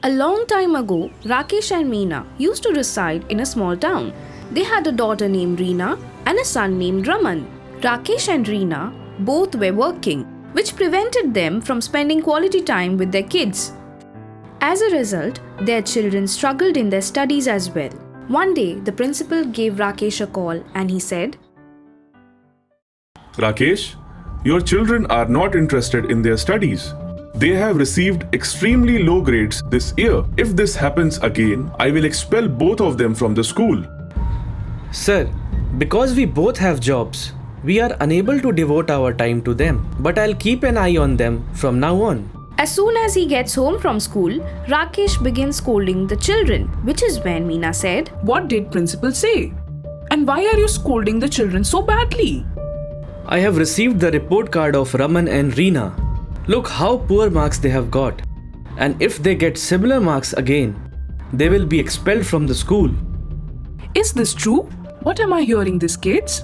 A long time ago, Rakesh and Meena used to reside in a small town. They had a daughter named Reena and a son named Raman. Rakesh and Reena both were working, which prevented them from spending quality time with their kids. As a result, their children struggled in their studies as well. One day, the principal gave Rakesh a call and he said, Rakesh, your children are not interested in their studies. They have received extremely low grades this year. If this happens again, I will expel both of them from the school. Sir, because we both have jobs, we are unable to devote our time to them. But I'll keep an eye on them from now on. As soon as he gets home from school, Rakesh begins scolding the children, which is when Meena said, What did principal say? And why are you scolding the children so badly? I have received the report card of Raman and Reena. Look how poor marks they have got. And if they get similar marks again, they will be expelled from the school. Is this true? What am I hearing this, kids?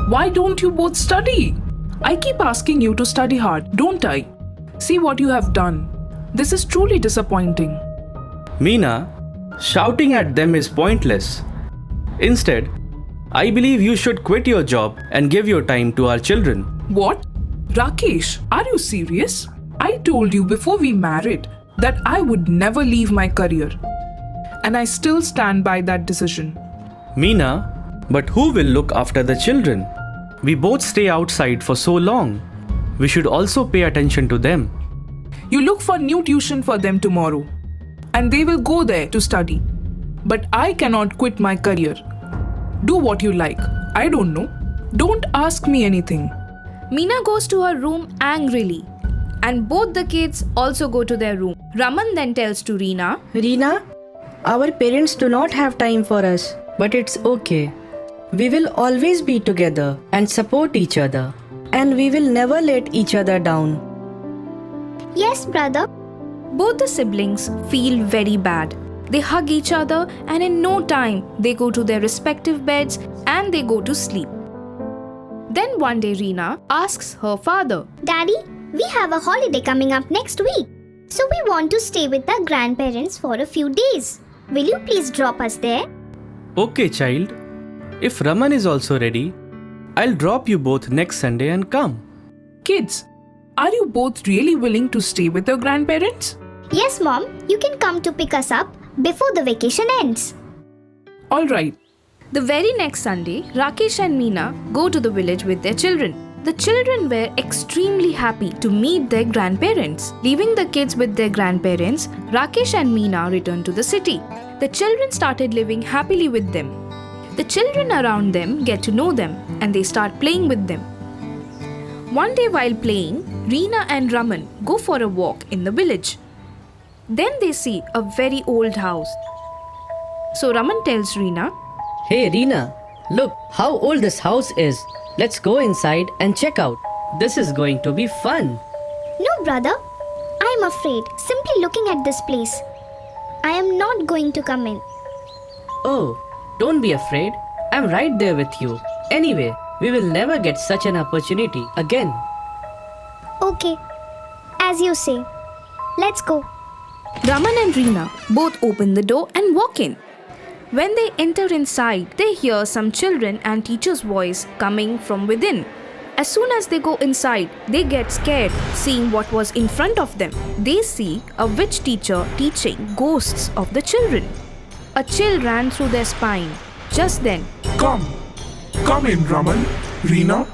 Why don't you both study? I keep asking you to study hard, don't I? See what you have done. This is truly disappointing. Meena, shouting at them is pointless. Instead, I believe you should quit your job and give your time to our children. What? Rakesh, are you serious? I told you before we married that I would never leave my career. And I still stand by that decision. Meena, but who will look after the children? We both stay outside for so long. We should also pay attention to them. You look for new tuition for them tomorrow. And they will go there to study. But I cannot quit my career. Do what you like. I don't know. Don't ask me anything. Meena goes to her room angrily, and both the kids also go to their room. Raman then tells to Reena, Reena, our parents do not have time for us, but it's okay. We will always be together and support each other, and we will never let each other down. Yes, brother. Both the siblings feel very bad. They hug each other, and in no time, they go to their respective beds and they go to sleep. Then one day Reena asks her father, Daddy, we have a holiday coming up next week. So we want to stay with our grandparents for a few days. Will you please drop us there? Okay, child. If Raman is also ready, I'll drop you both next Sunday and come. Kids, are you both really willing to stay with your grandparents? Yes, Mom. You can come to pick us up before the vacation ends. All right. The very next Sunday, Rakesh and Meena go to the village with their children. The children were extremely happy to meet their grandparents. Leaving the kids with their grandparents, Rakesh and Meena returned to the city. The children started living happily with them. The children around them get to know them and they start playing with them. One day while playing, Reena and Raman go for a walk in the village. Then they see a very old house. So Raman tells Reena, Hey Reena, look how old this house is. Let's go inside and check out. This is going to be fun. No, brother. I am afraid simply looking at this place. I am not going to come in. Oh, don't be afraid. I'm right there with you. Anyway, we will never get such an opportunity again. Okay. As you say. Let's go. Raman and Reena both open the door and walk in. When they enter inside, they hear some children and teacher's voice coming from within. As soon as they go inside, they get scared seeing what was in front of them. They see a witch teacher teaching ghosts of the children. A chill ran through their spine. Just then, Come in, Raman. Reena,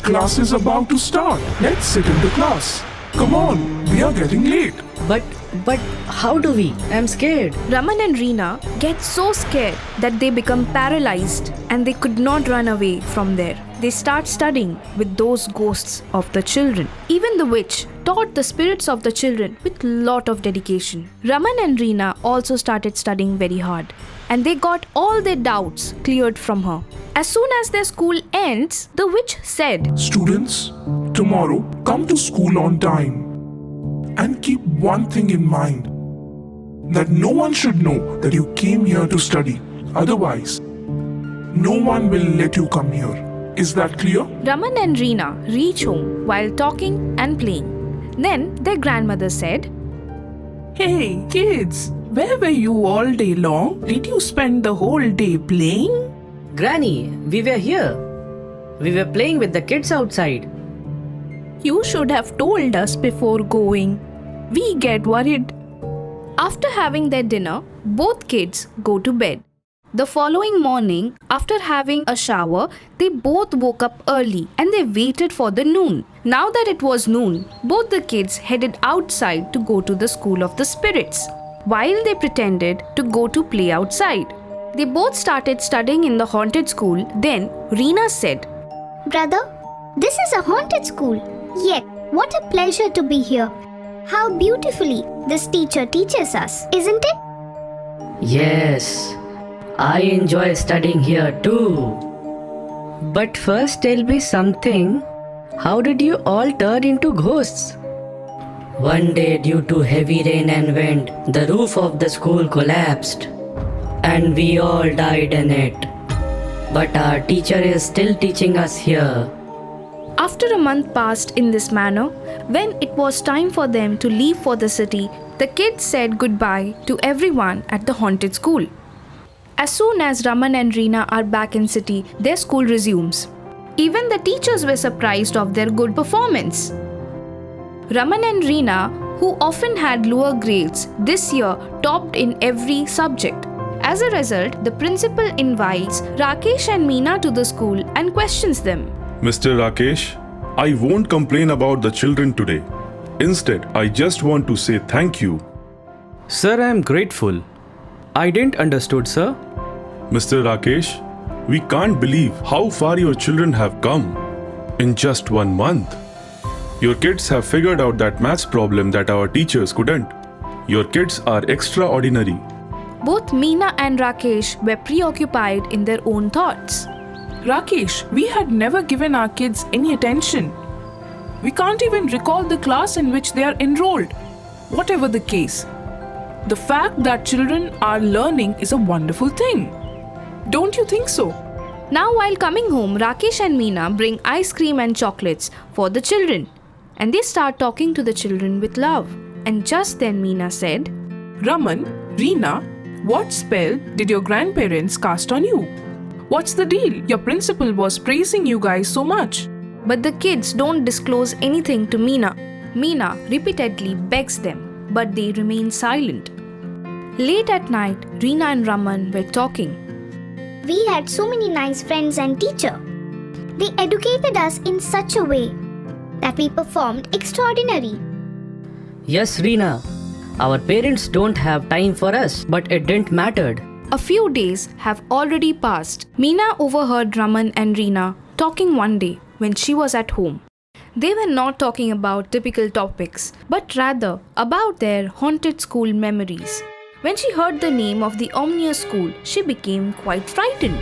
class is about to start. Let's sit into class. Come on, we are getting late. But how do we? I'm scared. Raman and Reena get so scared that they become paralyzed and they could not run away from there. They start studying with those ghosts of the children. Even the witch taught the spirits of the children with lot of dedication. Raman and Reena also started studying very hard and they got all their doubts cleared from her. As soon as their school ends, the witch said, Students, tomorrow come to school on time. And keep one thing in mind, that no one should know that you came here to study. Otherwise, no one will let you come here. Is that clear? Raman and Reena reach home while talking and playing. Then their grandmother said, Hey, kids, where were you all day long? Did you spend the whole day playing? Granny, we were here. We were playing with the kids outside. You should have told us before going. We get worried. After having their dinner, both kids go to bed. The following morning, after having a shower, they both woke up early and they waited for the noon. Now that it was noon, both the kids headed outside to go to the school of the spirits, while they pretended to go to play outside. They both started studying in the haunted school. Then Reena said, Brother, this is a haunted school. Yet, what a pleasure to be here. How beautifully this teacher teaches us, isn't it? Yes, I enjoy studying here too. But first tell me something. How did you all turn into ghosts? One day, due to heavy rain and wind, the roof of the school collapsed. And we all died in it. But our teacher is still teaching us here. After a month passed in this manner, when it was time for them to leave for the city, the kids said goodbye to everyone at the haunted school. As soon as Raman and Reena are back in city, their school resumes. Even the teachers were surprised of their good performance. Raman and Reena, who often had lower grades, this year topped in every subject. As a result, the principal invites Rakesh and Meena to the school and questions them. Mr. Rakesh, I won't complain about the children today. Instead, I just want to say thank you. Sir, I am grateful. I didn't understood, sir. Mr. Rakesh, we can't believe how far your children have come in just 1 month. Your kids have figured out that maths problem that our teachers couldn't. Your kids are extraordinary. Both Meena and Rakesh were preoccupied in their own thoughts. Rakesh, we had never given our kids any attention. We can't even recall the class in which they are enrolled. Whatever the case, the fact that children are learning is a wonderful thing. Don't you think so? Now, while coming home, Rakesh and Meena bring ice cream and chocolates for the children. And they start talking to the children with love. And just then Meena said, Raman, Reena, what spell did your grandparents cast on you? What's the deal? Your principal was praising you guys so much. but the kids don't disclose anything to Meena. Meena repeatedly begs them, but they remain silent. Late at night, Reena and Raman were talking. We had so many nice friends and teacher. They educated us in such a way that we performed extraordinary. Yes, Reena. Our parents don't have time for us, but it didn't matter. A few days have already passed. Meena overheard Raman and Reena talking one day when she was at home. They were not talking about typical topics, but rather about their haunted school memories. When she heard the name of the ominous school, she became quite frightened.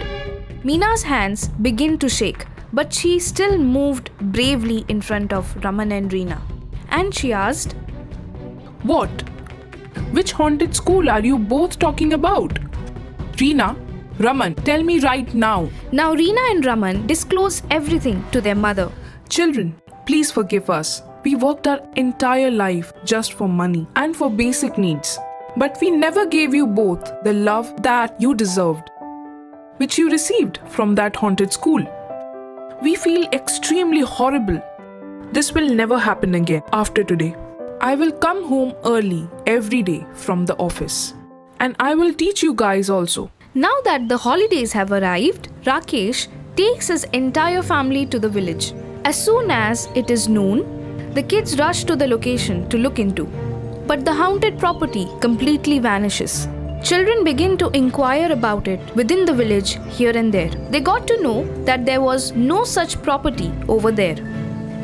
Meena's hands began to shake, but she still moved bravely in front of Raman and Reena. And she asked, What? Which haunted school are you both talking about? Reena, Raman, tell me right now. Now Reena and Raman disclose everything to their mother. Children, please forgive us. We worked our entire life just for money and for basic needs. But we never gave you both the love that you deserved, which you received from that haunted school. We feel extremely horrible. This will never happen again after today. I will come home early every day from the office. And I will teach you guys also. Now that the holidays have arrived, Rakesh takes his entire family to the village. As soon as it is noon, the kids rush to the location to look into. But the haunted property completely vanishes. Children begin to inquire about it within the village here and there. They got to know that there was no such property over there.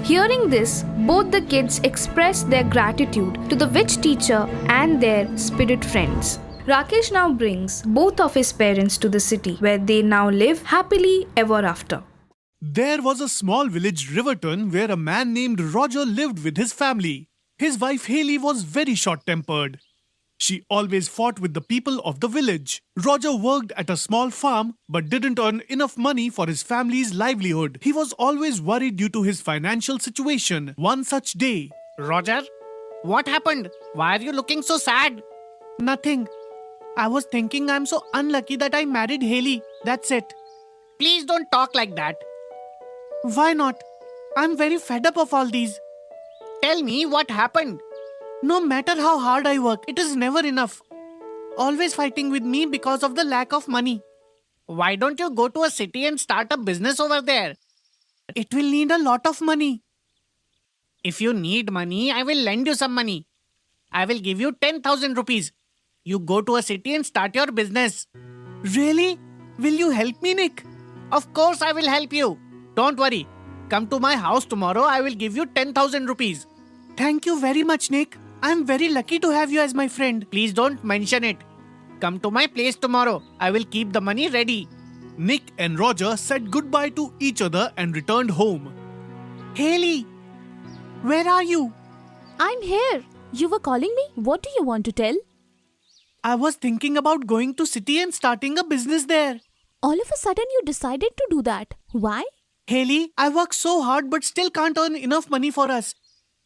Hearing this, both the kids express their gratitude to the witch teacher and their spirit friends. Rakesh now brings both of his parents to the city, where they now live happily ever after. There was a small village, Riverton, where a man named Roger lived with his family. His wife Haley was very short-tempered. She always fought with the people of the village. Roger worked at a small farm but didn't earn enough money for his family's livelihood. He was always worried due to his financial situation. One such day, Roger, What happened? Why are you looking so sad? Nothing. I was thinking I'm so unlucky that I married Haley. That's it. Please don't talk like that. Why not? I'm very fed up of all these. Tell me what happened. No matter how hard I work, it is never enough. Always fighting with me because of the lack of money. Why don't you go to a city and start a business over there? It will need a lot of money. If you need money, I will lend you some money. I will give you 10,000 rupees. You go to a city and start your business. Really? Will you help me, Nick? Of course, I will help you. Don't worry. Come to my house tomorrow. I will give you 10,000 rupees. Thank you very much, Nick. I'm very lucky to have you as my friend. Please don't mention it. Come to my place tomorrow. I will keep the money ready. Nick and Roger said goodbye to each other and returned home. Haley, where are you? I'm here. You were calling me? What do you want to tell? I was thinking about going to city and starting a business there. All of a sudden you decided to do that. Why? Haley, I work so hard but still can't earn enough money for us.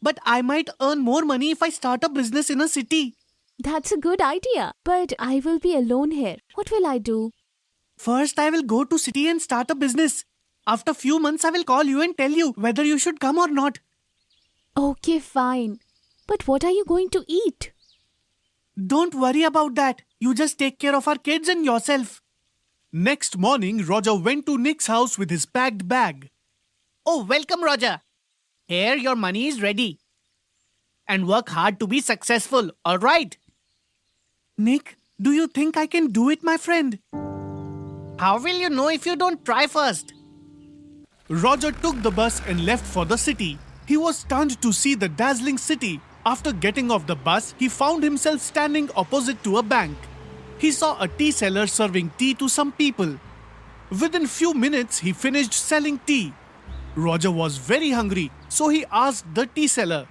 But I might earn more money if I start a business in a city. That's a good idea. But I will be alone here. What will I do? First, I will go to city and start a business. After few months, I will call you and tell you whether you should come or not. Okay, fine. But what are you going to eat? Don't worry about that. You just take care of our kids and yourself. Next morning, Roger went to Nick's house with his packed bag. Oh, welcome, Roger. Here, your money is ready. And work hard to be successful, alright? Nick, do you think I can do it, my friend? How will you know if you don't try first? Roger took the bus and left for the city. He was stunned to see the dazzling city. After getting off the bus, he found himself standing opposite to a bank. He saw a tea seller serving tea to some people. Within few minutes, he finished selling tea. Roger was very hungry, so he asked the tea seller,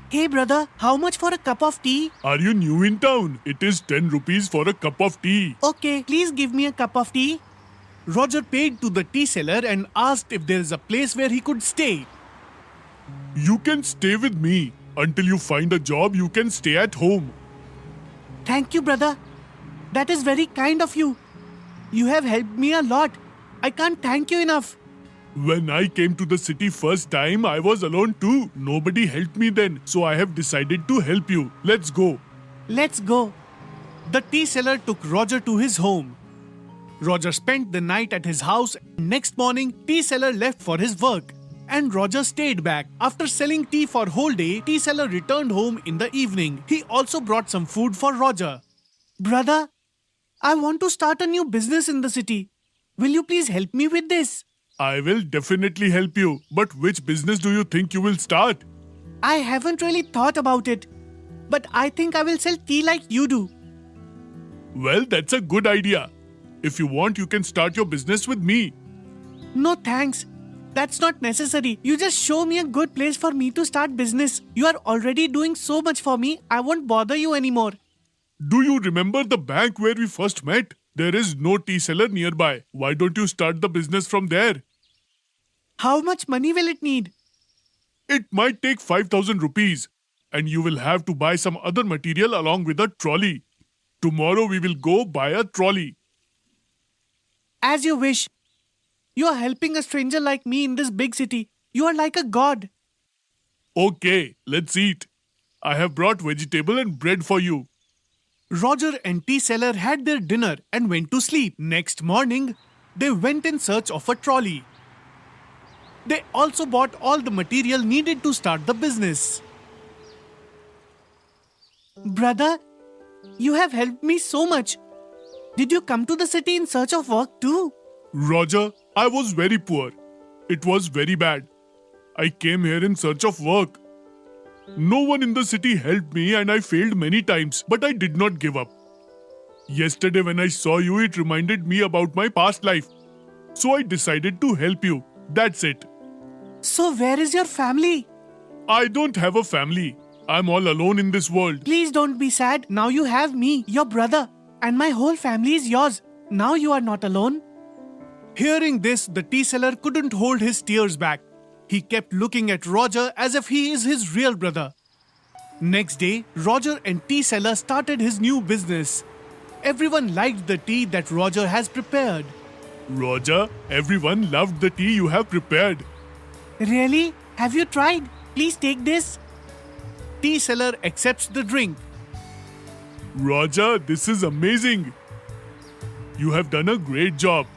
"Hey brother, how much for a cup of tea?" Are you new in town? It is 10 rupees for a cup of tea. "Okay, please give me a cup of tea." Roger paid to the tea seller and asked if there is a place where he could stay. You can stay with me. Until you find a job, you can stay at home. Thank you, brother. That is very kind of you. You have helped me a lot. I can't thank you enough. When I came to the city first time, I was alone too. Nobody helped me then, so I have decided to help you. Let's go. Let's go. The tea seller took Roger to his home. Roger spent the night at his house. Next morning, tea seller left for his work. And Roger stayed back. After selling tea for whole day, tea seller returned home in the evening. He also brought some food for Roger. Brother, I want to start a new business in the city. Will you please help me with this? I will definitely help you. But which business do you think you will start? I haven't really thought about it. But I think I will sell tea like you do. Well, that's a good idea. If you want, you can start your business with me. No thanks. That's not necessary. You just show me a good place for me to start business. You are already doing so much for me. I won't bother you anymore. Do you remember the bank where we first met? There is no tea seller nearby. Why don't you start the business from there? How much money will it need? It might take 5,000 rupees. And you will have to buy some other material along with a trolley. Tomorrow we will go buy a trolley. As you wish. You are helping a stranger like me in this big city. You are like a god. Okay, let's eat. I have brought vegetable and bread for you. Roger and tea seller had their dinner and went to sleep. Next morning, they went in search of a trolley. They also bought all the material needed to start the business. Brother, you have helped me so much. Did you come to the city in search of work too? Roger, I was very poor. It was very bad. I came here in search of work. No one in the city helped me and I failed many times, but I did not give up. Yesterday when I saw you, it reminded me about my past life. So I decided to help you. That's it. So where is your family? I don't have a family. I'm all alone in this world. Please don't be sad. Now you have me, your brother, and my whole family is yours. Now you are not alone. Hearing this, the tea seller couldn't hold his tears back. He kept looking at Roger as if he is his real brother. Next day, Roger and tea seller started his new business. Everyone liked the tea that Roger has prepared. Roger, everyone loved the tea you have prepared. Really? Have you tried? Please take this. Tea seller accepts the drink. Roger, this is amazing. You have done a great job.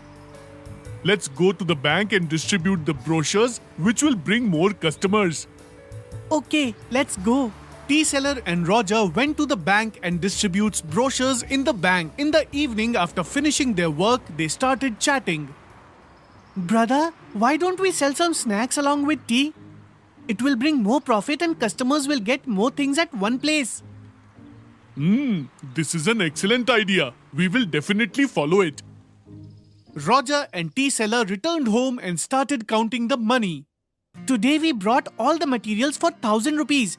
Let's go to the bank and distribute the brochures, which will bring more customers. Okay, let's go. Tea seller and Roger went to the bank and distributes brochures in the bank. In the evening, after finishing their work, they started chatting. Brother, why don't we sell some snacks along with tea? It will bring more profit and customers will get more things at one place. This is an excellent idea. We will definitely follow it. Roger and tea seller returned home and started counting the money. Today we brought all the materials for 1,000 rupees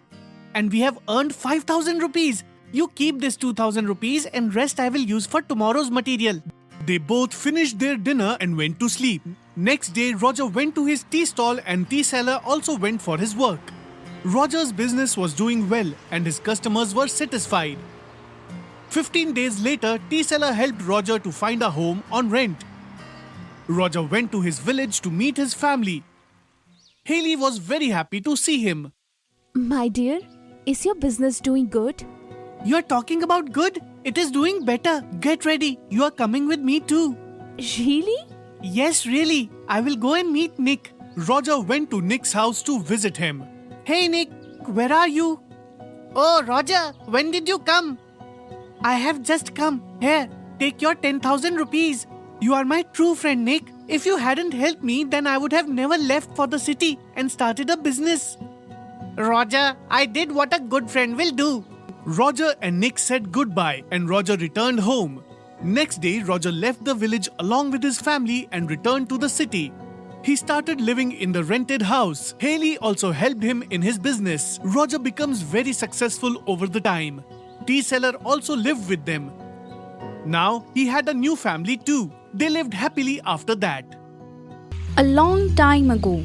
and we have earned 5,000 rupees. You keep this 2,000 rupees and rest I will use for tomorrow's material. They both finished their dinner and went to sleep. Next day, Roger went to his tea stall and tea seller also went for his work. Roger's business was doing well and his customers were satisfied. 15 days later, tea seller helped Roger to find a home on rent. Roger went to his village to meet his family. Haley was very happy to see him. My dear, is your business doing good? You are talking about good? It is doing better. Get ready. You are coming with me too. Really? Yes, really. I will go and meet Nick. Roger went to Nick's house to visit him. Hey Nick, where are you? Oh, Roger, when did you come? I have just come. Here, take your 10,000 rupees. You are my true friend, Nick. If you hadn't helped me, then I would have never left for the city and started a business. Roger, I did what a good friend will do. Roger and Nick said goodbye and Roger returned home. Next day, Roger left the village along with his family and returned to the city. He started living in the rented house. Haley also helped him in his business. Roger becomes very successful over the time. Tea seller also lived with them. Now he had a new family too. They lived happily after that. A long time ago,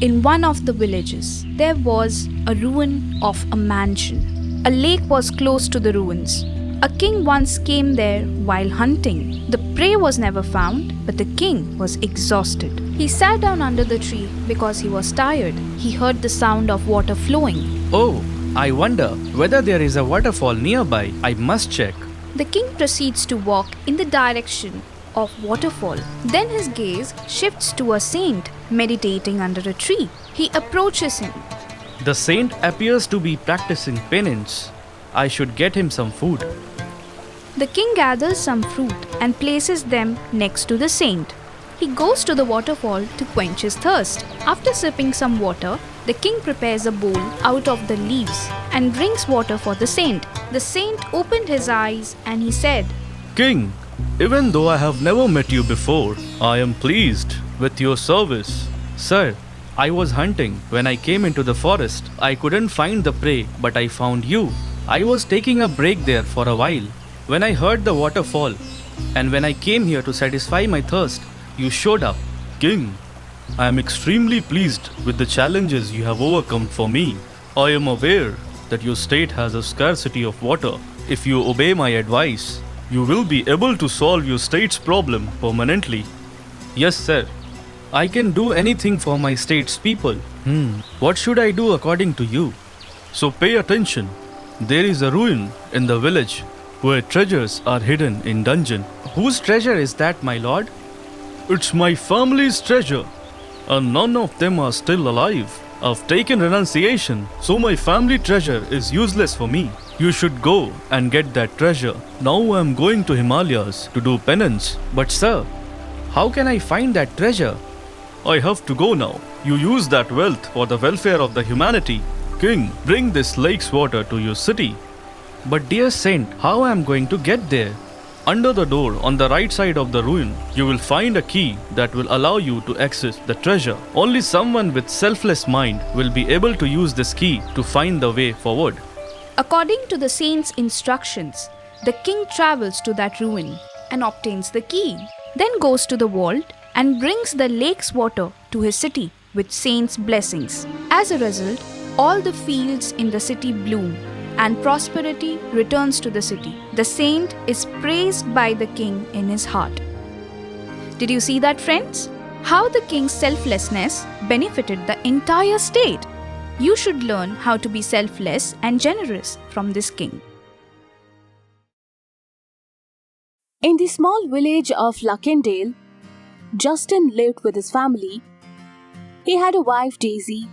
in one of the villages, there was a ruin of a mansion. A lake was close to the ruins. A king once came there while hunting. The prey was never found, but the king was exhausted. He sat down under the tree because he was tired. He heard the sound of water flowing. Oh, I wonder whether there is a waterfall nearby. I must check. The king proceeds to walk in the direction of waterfall. Then his gaze shifts to a saint meditating under a tree. He approaches him. The saint appears to be practicing penance. I should get him some food. The king gathers some fruit and places them next to the saint. He goes to the waterfall to quench his thirst. After sipping some water, the king prepares a bowl out of the leaves and drinks water for the saint. The saint opened his eyes and he said, King, even though I have never met you before, I am pleased with your service. Sir, I was hunting. When I came into the forest, I couldn't find the prey, but I found you. I was taking a break there for a while when I heard the waterfall, and when I came here to satisfy my thirst, you showed up. King, I am extremely pleased with the challenges you have overcome for me. I am aware that your state has a scarcity of water. If you obey my advice, you will be able to solve your state's problem permanently. Yes, sir. I can do anything for my state's people. What should I do according to you? So pay attention. There is a ruin in the village where treasures are hidden in dungeon. Whose treasure is that, my lord? It's my family's treasure, and none of them are still alive. I've taken renunciation, so my family treasure is useless for me. You should go and get that treasure. Now I'm going to Himalayas to do penance. But sir, how can I find that treasure? I have to go now. You use that wealth for the welfare of the humanity. King, bring this lake's water to your city. But dear saint, how am I going to get there? Under the door on the right side of the ruin, you will find a key that will allow you to access the treasure. Only someone with selfless mind will be able to use this key to find the way forward. According to the saint's instructions, the king travels to that ruin and obtains the key, then goes to the vault and brings the lake's water to his city with saint's blessings. As a result, all the fields in the city bloom, and prosperity returns to the city. The saint is praised by the king in his heart. Did you see that, friends? How the king's selflessness benefited the entire state. You should learn how to be selfless and generous from this king. In the small village of Luckendale, Justin lived with his family. He had a wife, Daisy,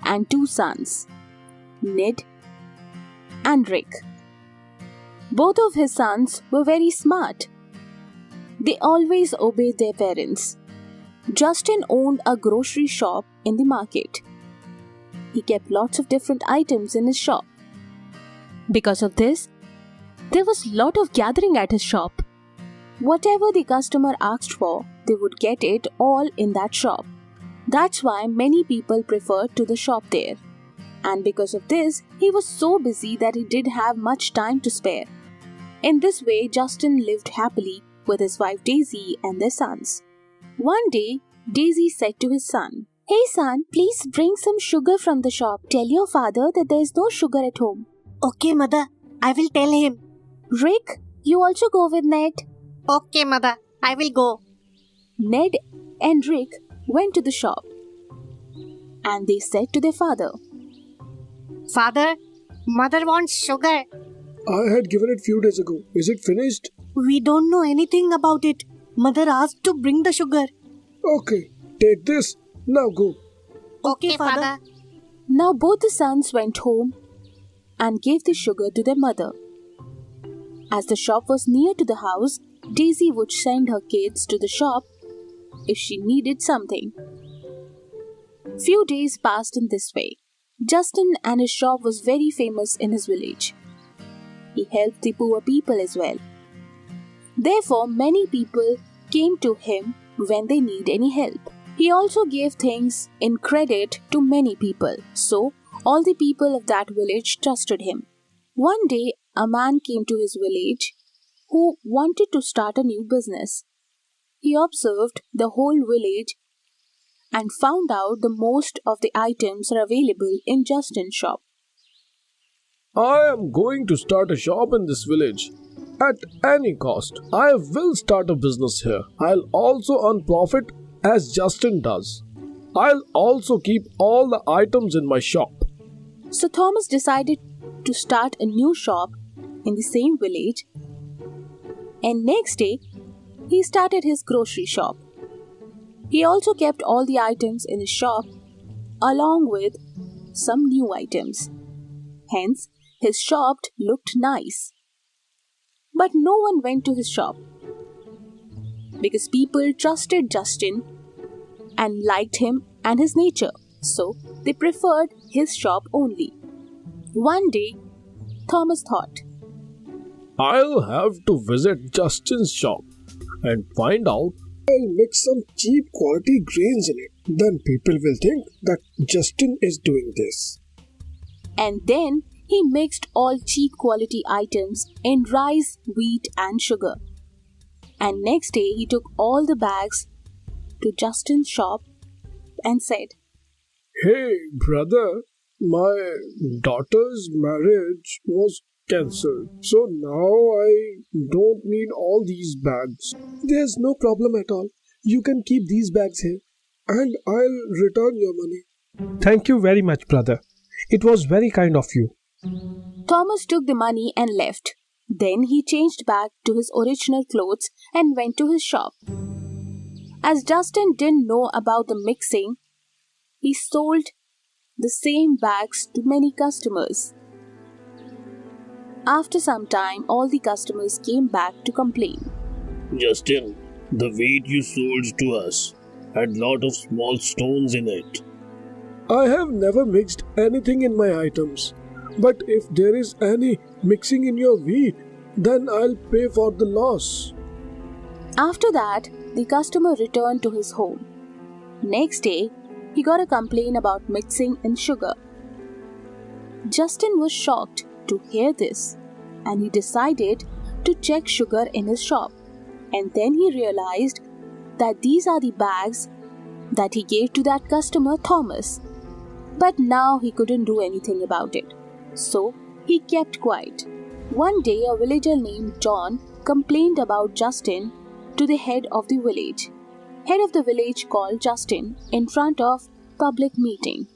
and 2 sons, Ned and Rick. Both of his sons were very smart. They always obeyed their parents. Justin owned a grocery shop in the market. He kept lots of different items in his shop. Because of this, there was a lot of gathering at his shop. Whatever the customer asked for, they would get it all in that shop. That's why many people preferred to the shop there. And because of this, he was so busy that he didn't have much time to spare. In this way, Justin lived happily with his wife Daisy and their sons. One day, Daisy said to his son, "Hey son, please bring some sugar from the shop. Tell your father that there is no sugar at home." Okay, mother. I will tell him. Rick, you also go with Ned. Okay, mother. I will go. Ned and Rick went to the shop and they said to their father, Father, mother wants sugar. I had given it few days ago. Is it finished? We don't know anything about it. Mother asked to bring the sugar. Okay, take this. Now go. Okay, father. Now both the sons went home and gave the sugar to their mother. As the shop was near to the house, Daisy would send her kids to the shop if she needed something. Few days passed in this way. Justin and his shop was very famous in his village. He helped the poor people as well. Therefore, many people came to him when they need any help. He also gave things in credit to many people, so all the people of that village trusted him. One day, a man came to his village who wanted to start a new business. He observed the whole village and found out the most of the items are available in Justin's shop. I am going to start a shop in this village. At any cost, I will start a business here. I'll also earn profit as Justin does. I'll also keep all the items in my shop. So Thomas decided to start a new shop in the same village, and next day he started his grocery shop. He also kept all the items in his shop along with some new items. Hence, his shop looked nice. But no one went to his shop because people trusted Justin and liked him and his nature, so they preferred his shop only. One day, Thomas thought, I'll have to visit Justin's shop and find out. I'll mix some cheap quality grains in it. Then people will think that Justin is doing this. And then he mixed all cheap quality items in rice, wheat and sugar. And next day he took all the bags to Justin's shop and said, Hey brother, my daughter's marriage was cancelled. So now I don't need all these bags. There's no problem at all. You can keep these bags here and I'll return your money. Thank you very much, brother. It was very kind of you. Thomas took the money and left. Then he changed back to his original clothes and went to his shop. As Justin didn't know about the mixing, he sold the same bags to many customers. After some time, all the customers came back to complain. Justin, the wheat you sold to us had lot of small stones in it. I have never mixed anything in my items. But if there is any mixing in your wheat, then I'll pay for the loss. After that, the customer returned to his home. Next day, he got a complaint about mixing in sugar. Justin was shocked to hear this, and he decided to check sugar in his shop. And then he realized that these are the bags that he gave to that customer Thomas. But now he couldn't do anything about it. So he kept quiet. One day, a villager named John complained about Justin to the head of the village. Head of the village called Justin in front of public meeting.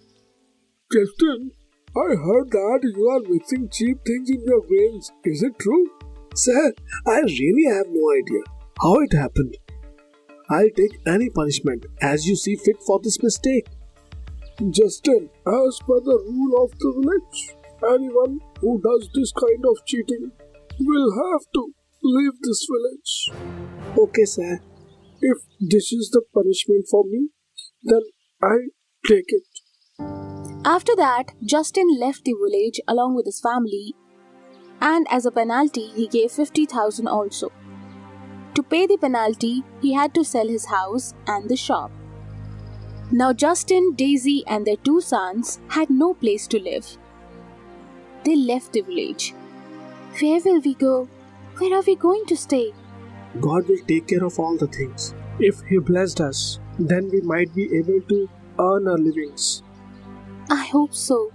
Justin, I heard that you are mixing cheap things in your grains. Is it true? Sir, I really have no idea how it happened. I'll take any punishment as you see fit for this mistake. Justin, as per the rule of the village, anyone who does this kind of cheating will have to leave this village. Okay, sir. If this is the punishment for me, then I'll take it. After that, Justin left the village along with his family, and as a penalty, he gave 50,000 also. To pay the penalty, he had to sell his house and the shop. Now Justin, Daisy and their 2 sons had no place to live. They left the village. Where will we go? Where are we going to stay? God will take care of all the things. If He blessed us, then we might be able to earn our livings. I hope so.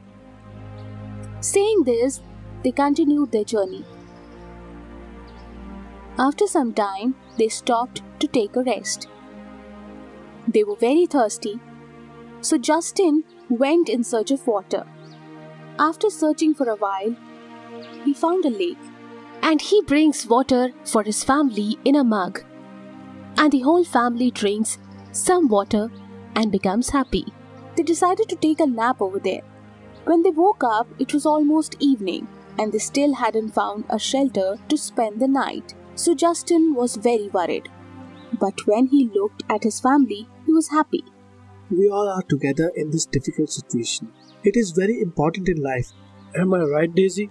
Saying this, they continued their journey. After some time, they stopped to take a rest. They were very thirsty, so Justin went in search of water. After searching for a while, he found a lake, and he brings water for his family in a mug. And the whole family drinks some water and becomes happy. They decided to take a nap over there. When they woke up, it was almost evening, and they still hadn't found a shelter to spend the night. So Justin was very worried. But when he looked at his family, he was happy. We all are together in this difficult situation. It is very important in life. Am I right, Daisy?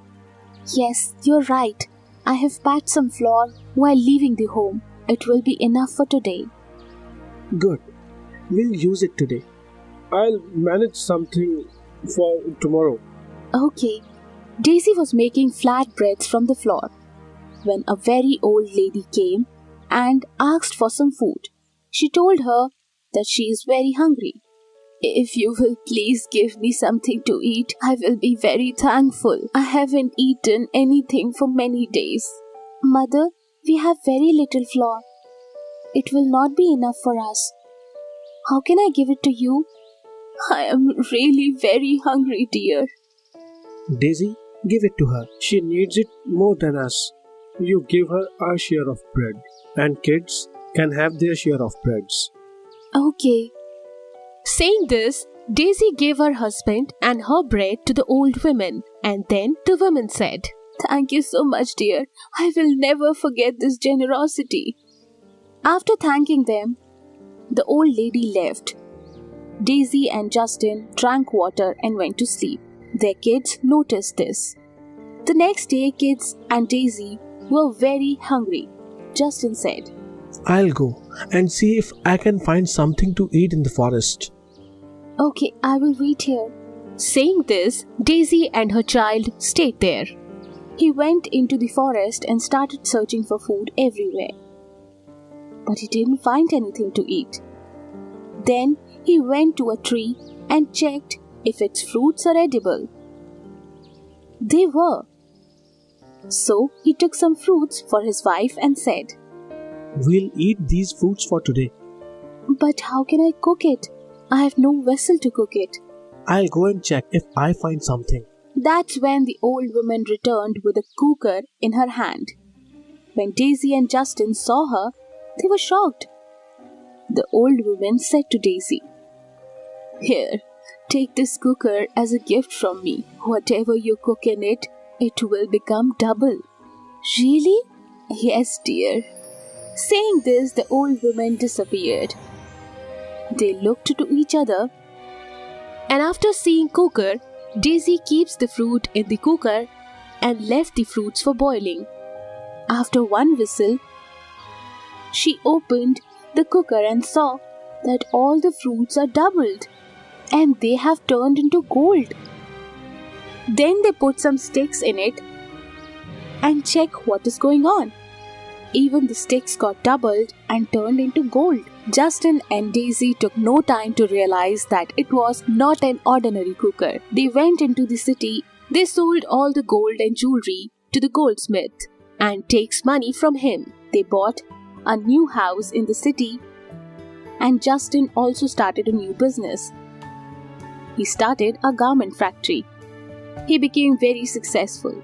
Yes, you're right. I have packed some flour while leaving the home. It will be enough for today. Good. We'll use it today. I'll manage something for tomorrow. Okay. Daisy was making flatbreads from the flour when a very old lady came and asked for some food. She told her that she is very hungry. If you will please give me something to eat, I will be very thankful. I haven't eaten anything for many days. Mother, we have very little flour. It will not be enough for us. How can I give it to you? I am really very hungry, dear. Daisy, give it to her. She needs it more than us. You give her our share of bread, and kids can have their share of breads. Okay. Saying this, Daisy gave her husband and her bread to the old women, and then the woman said, "Thank you so much, dear. I will never forget this generosity." After thanking them, the old lady left. Daisy and Justin drank water and went to sleep. Their kids noticed this. The next day, kids and Daisy were very hungry. Justin said, I'll go and see if I can find something to eat in the forest. Okay, I will wait here. Saying this, Daisy and her child stayed there. He went into the forest and started searching for food everywhere. But he didn't find anything to eat. Then he went to a tree and checked if its fruits are edible. They were. So he took some fruits for his wife and said, We'll eat these fruits for today. But how can I cook it? I have no vessel to cook it. I'll go and check if I find something. That's when the old woman returned with a cooker in her hand. When Daisy and Justin saw her, they were shocked. The old woman said to Daisy, Here, take this cooker as a gift from me. Whatever you cook in it, it will become double. Really? Yes, dear. Saying this, the old woman disappeared. They looked to each other, and after seeing cooker, Daisy keeps the fruit in the cooker and left the fruits for boiling. After one whistle, she opened the cooker and saw that all the fruits are doubled and they have turned into gold. Then they put some sticks in it and check what is going on. Even the sticks got doubled and turned into gold. Justin and Daisy took no time to realize that it was not an ordinary cooker. They went into the city. They sold all the gold and jewelry to the goldsmith and takes money from him. They bought a new house in the city, and Justin also started a new business. He started a garment factory. He became very successful.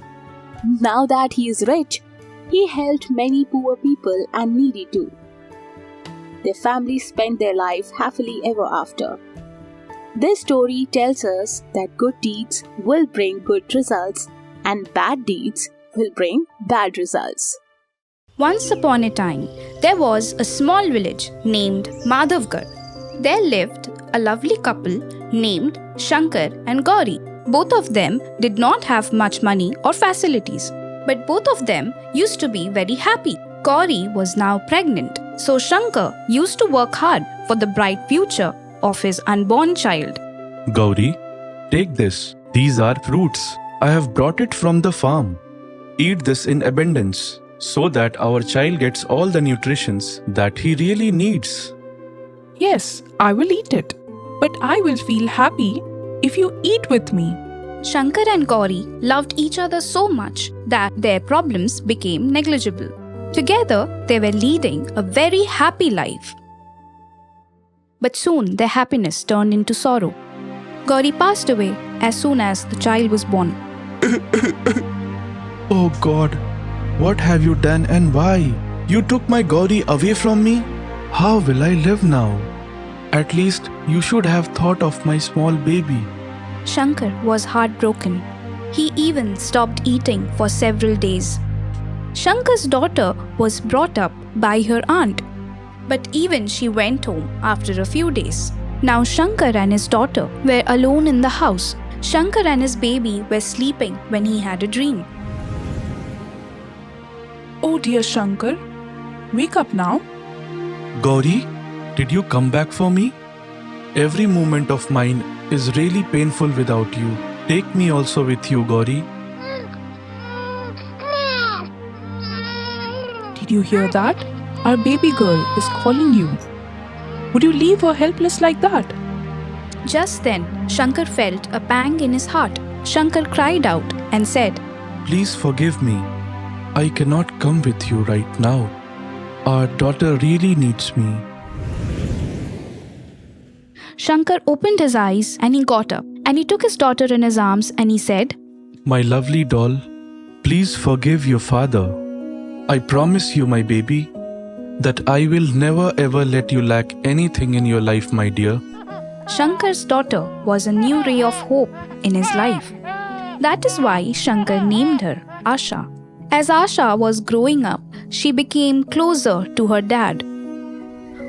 Now that he is rich, he helped many poor people and needy too. Their families spent their life happily ever after. This story tells us that good deeds will bring good results and bad deeds will bring bad results. Once upon a time, there was a small village named Madhavgarh. There lived a lovely couple named Shankar and Gauri. Both of them did not have much money or facilities, but both of them used to be very happy. Gauri was now pregnant, so Shankar used to work hard for the bright future of his unborn child. Gauri, take this. These are fruits. I have brought it from the farm. Eat this in abundance so that our child gets all the nutritions that he really needs. Yes, I will eat it. But I will feel happy if you eat with me. Shankar and Gauri loved each other so much that their problems became negligible. Together, they were leading a very happy life. But soon their happiness turned into sorrow. Gauri passed away as soon as the child was born. Oh God, what have you done and why? You took my Gauri away from me? How will I live now? At least you should have thought of my small baby. Shankar was heartbroken. He even stopped eating for several days. Shankar's daughter was brought up by her aunt, but even she went home after a few days. Now Shankar and his daughter were alone in the house. Shankar and his baby were sleeping when he had a dream. Oh dear Shankar, wake up now. Gauri, did you come back for me? Every moment of mine is really painful without you. Take me also with you, Gauri. Did you hear that? Our baby girl is calling you. Would you leave her helpless like that? Just then, Shankar felt a pang in his heart. Shankar cried out and said, Please forgive me. I cannot come with you right now. Our daughter really needs me. Shankar opened his eyes and he got up and he took his daughter in his arms and he said, My lovely doll, please forgive your father. I promise you, my baby, that I will never ever let you lack anything in your life, my dear. Shankar's daughter was a new ray of hope in his life. That is why Shankar named her Asha. As Asha was growing up, she became closer to her dad.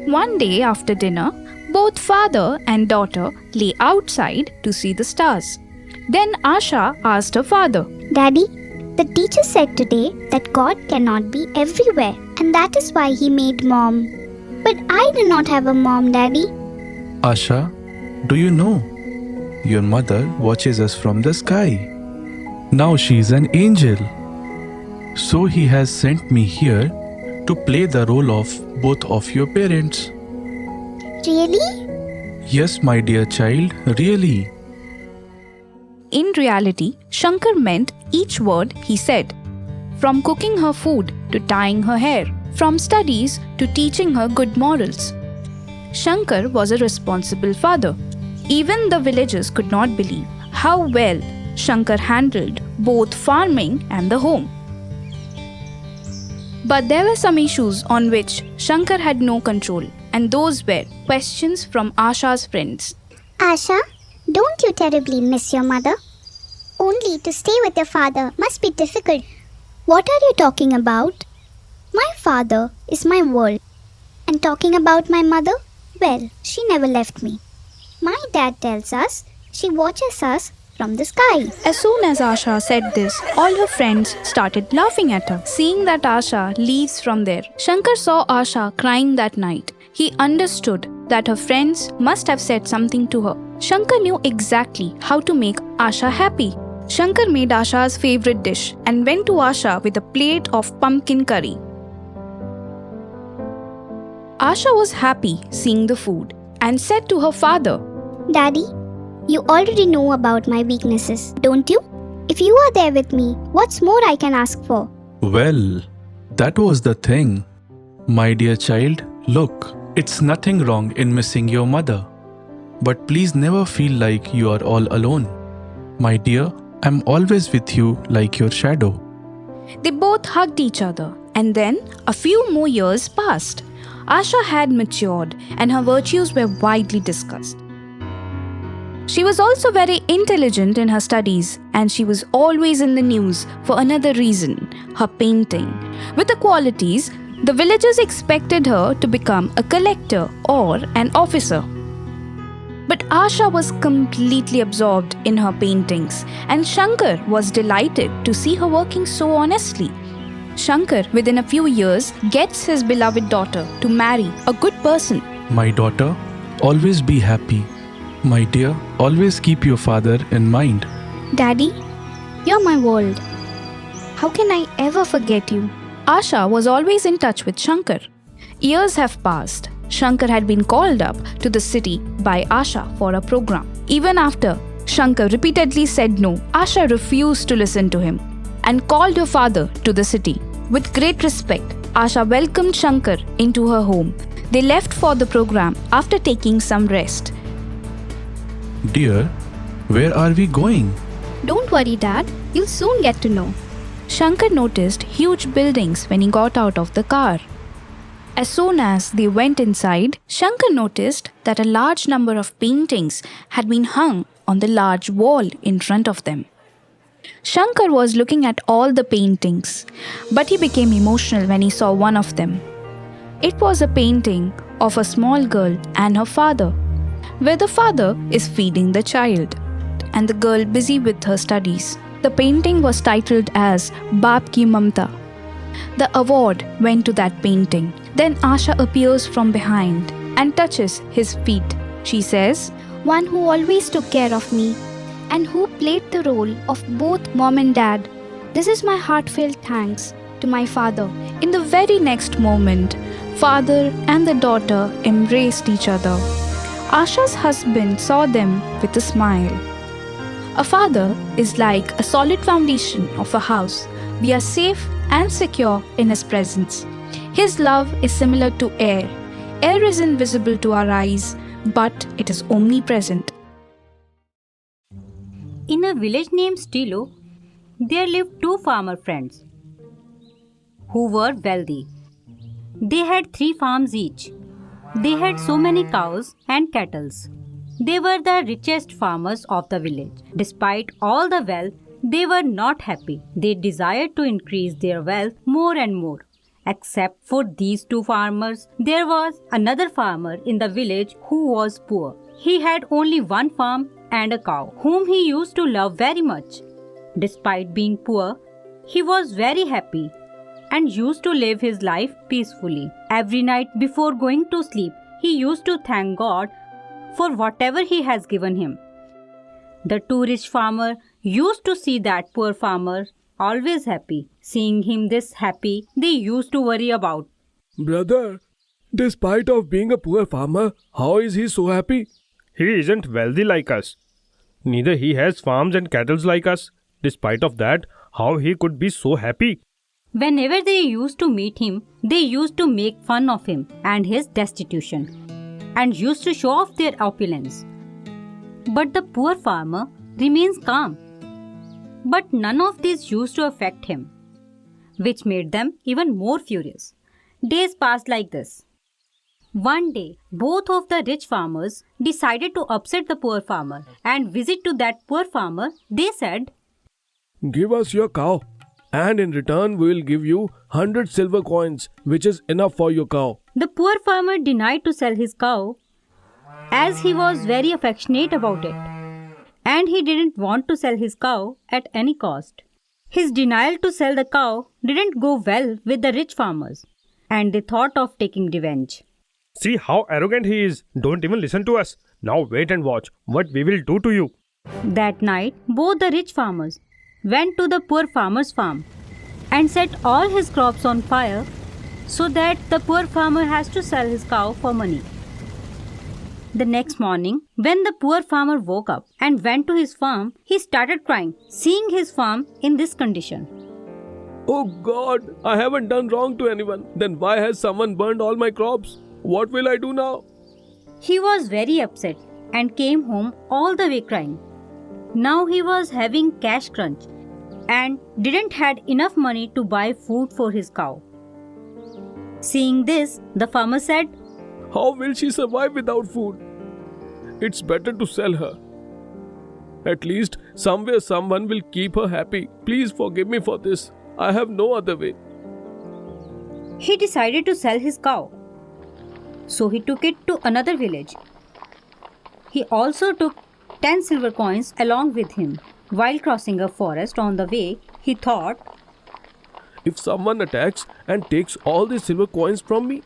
One day after dinner, both father and daughter lay outside to see the stars. Then Asha asked her father, Daddy, the teacher said today that God cannot be everywhere, and that is why he made mom. But I do not have a mom, Daddy. Asha, do you know? Your mother watches us from the sky. Now she is an angel. So he has sent me here to play the role of both of your parents. Really? Yes, my dear child, really. In reality, Shankar meant each word he said. From cooking her food to tying her hair, from studies to teaching her good morals. Shankar was a responsible father. Even the villagers could not believe how well Shankar handled both farming and the home. But there were some issues on which Shankar had no control, and those were questions from Asha's friends. Asha, don't you terribly miss your mother? Only to stay with your father must be difficult. What are you talking about? My father is my world. And talking about my mother, well, she never left me. My dad tells us she watches us from the sky. As soon as Asha said this, all her friends started laughing at her. Seeing that Asha leaves from there, Shankar saw Asha crying that night. He understood that her friends must have said something to her. Shankar knew exactly how to make Asha happy. Shankar made Asha's favorite dish and went to Asha with a plate of pumpkin curry. Asha was happy seeing the food and said to her father, Daddy, you already know about my weaknesses, don't you? If you are there with me, what's more I can ask for? Well, that was the thing. My dear child, look, it's nothing wrong in missing your mother. But please never feel like you are all alone. My dear, I'm always with you like your shadow. They both hugged each other, and then a few more years passed. Asha had matured and her virtues were widely discussed. She was also very intelligent in her studies, and she was always in the news for another reason, her painting. With the qualities, the villagers expected her to become a collector or an officer. But Asha was completely absorbed in her paintings, and Shankar was delighted to see her working so honestly. Shankar, within a few years, gets his beloved daughter to marry a good person. My daughter, always be happy. My dear, always keep your father in mind. Daddy, you're my world. How can I ever forget you? Asha was always in touch with Shankar. Years have passed. Shankar had been called up to the city by Asha for a program. Even after Shankar repeatedly said no, Asha refused to listen to him and called her father to the city. With great respect, Asha welcomed Shankar into her home. They left for the program after taking some rest. Dear, where are we going? Don't worry, Dad. You'll soon get to know. Shankar noticed huge buildings when he got out of the car. As soon as they went inside, Shankar noticed that a large number of paintings had been hung on the large wall in front of them. Shankar was looking at all the paintings, but he became emotional when he saw one of them. It was a painting of a small girl and her father, where the father is feeding the child and the girl busy with her studies. The painting was titled as Baap Ki Mamta. The award went to that painting. Then Asha appears from behind and touches his feet. She says, One who always took care of me and who played the role of both mom and dad. This is my heartfelt thanks to my father. In the very next moment, father and the daughter embraced each other. Asha's husband saw them with a smile. A father is like a solid foundation of a house. We are safe and secure in his presence. His love is similar to air. Air is invisible to our eyes, but it is omnipresent. In a village named Stilo, there lived two farmer friends who were wealthy. They had 3 farms each. They had so many cows and cattle. They were the richest farmers of the village. Despite all the wealth, they were not happy. They desired to increase their wealth more and more. Except for these 2 farmers, there was another farmer in the village who was poor. He had only 1 farm and a cow, whom he used to love very much. Despite being poor, he was very happy and used to live his life peacefully. Every night before going to sleep, he used to thank God for whatever he has given him. The 2 rich farmers used to see that poor farmer always happy. Seeing him this happy, they used to worry about. Brother, despite of being a poor farmer, how is he so happy? He isn't wealthy like us. Neither he has farms and cattle like us. Despite of that, how he could be so happy? Whenever they used to meet him, they used to make fun of him and his destitution, and used to show off their opulence. But the poor farmer remains calm. But none of this used to affect him, which made them even more furious. Days passed like this. One day, both of the rich farmers decided to upset the poor farmer and visit to that poor farmer. They said, Give us your cow, and in return we will give you 100 silver coins, which is enough for your cow. The poor farmer denied to sell his cow as he was very affectionate about it, and he didn't want to sell his cow at any cost. His denial to sell the cow didn't go well with the rich farmers, and they thought of taking revenge. See how arrogant he is. Don't even listen to us. Now wait and watch what we will do to you. That night, both the rich farmers went to the poor farmer's farm and set all his crops on fire so that the poor farmer has to sell his cow for money. The next morning, when the poor farmer woke up and went to his farm, he started crying, seeing his farm in this condition. Oh God, I haven't done wrong to anyone. Then why has someone burned all my crops? What will I do now? He was very upset and came home all the way crying. Now he was having cash crunch and didn't had enough money to buy food for his cow. Seeing this, the farmer said, How will she survive without food? It's better to sell her. At least somewhere someone will keep her happy. Please forgive me for this. I have no other way. He decided to sell his cow. So he took it to another village. He also took 10 silver coins along with him. While crossing a forest on the way, he thought, If someone attacks and takes all the silver coins from me,